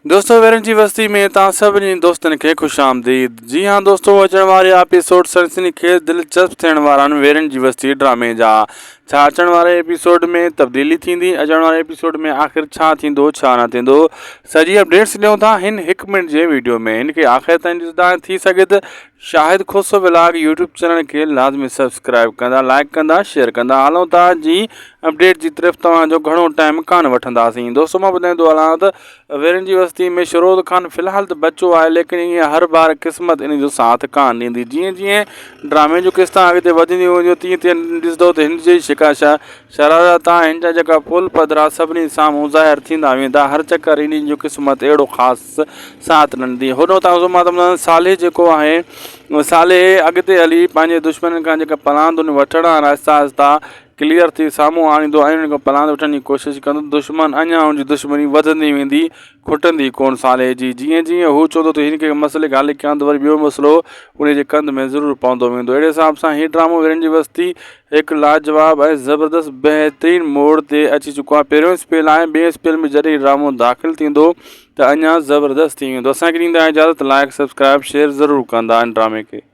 दोस्तों वेरन जी बस्ती में तव्हां सभिनी दोस्तनि खे ख़ुशि आमदीद। जी हाँ दोस्तों, अचण वारे एपिसोड सनसनीखेज़ दिलचस्प थियण वारा आहिनि वेरन जी बस्ती ड्रामे जा। छा अचण वारे एपिसोड में तब्दीली थींदी, अचण वारे एपिसोड में आख़िर छा थींदो छा न थींदो, सॼी अपडेट्स ॾियूं था हिन 1 मिनट जे वीडियो में। हिनखे आख़िर ताईं ॾिसंदा थी सघे त शाहिद खोसो व्लॉग यूट्यूब चैनल खे लाज़मी सब्सक्राइब कंदा, लाइक कंदा, शेयर कंदा। हलूं था जी अपडेट जी तरफ़। तव्हांजो घणो टाइम कान वठंदासीं। दोस्तों मां ॿुधाईंदो हलां त वेरन जी बस्ती में शिरोद ख़ान फ़िलहाल त बचो आहे, लेकिन ईअं हर बार क़िस्मत इन जो साथ कान ॾींदी। जीअं जीअं ड्रामे जूं क़िस्तां अॻिते वधंदियूं वेंदियूं तीअं तीअं ॾिसंदो त हिन जी शिकाशा शरारत हिन जा जेका पुल पधरा सभिनी साम्हूं ज़ाहिर थींदा वेंदा। हर चकर इन जो क़िस्मत अहिड़ो ख़ासि साथ न ॾींदी। होॾो तव्हां मां तव्हां साले जेको आहे साले अॻिते हली पंहिंजे दुश्मन खां जेका पलांदुनि वठण आहिस्ता आहिस्ता क्लियर थी साम्हूं आणींदो ऐं उन खां पलांद वठण जी कोशिशि कंदो। दुश्मन अञा हुनजी दुश्मनी वधंदी वेंदी, खुटंदी कोन साले जी। जीअं जीअं हू चवंदो त हिनखे मसइले खे हल कयां त वरी ॿियो मसिलो उन जे कंध में ज़रूरु पवंदो वेंदो। अहिड़े हिसाब सां हीउ ड्रामो वेरन जी बस्ती हिकु लाजवाब ऐं ज़बरदस्त बहितरीन मोड़ ते अची चुको आहे। पहिरियों स्पेल आहे, ॿिए स्पेल में जॾहिं ड्रामो दाख़िल थींदो त अञा ज़बरदस्त थी वेंदो। असांखे ॾींदा इजाज़त, लाइक सब्सक्राइब शेयर ज़रूरु कंदा आहिनि ड्रामे खे।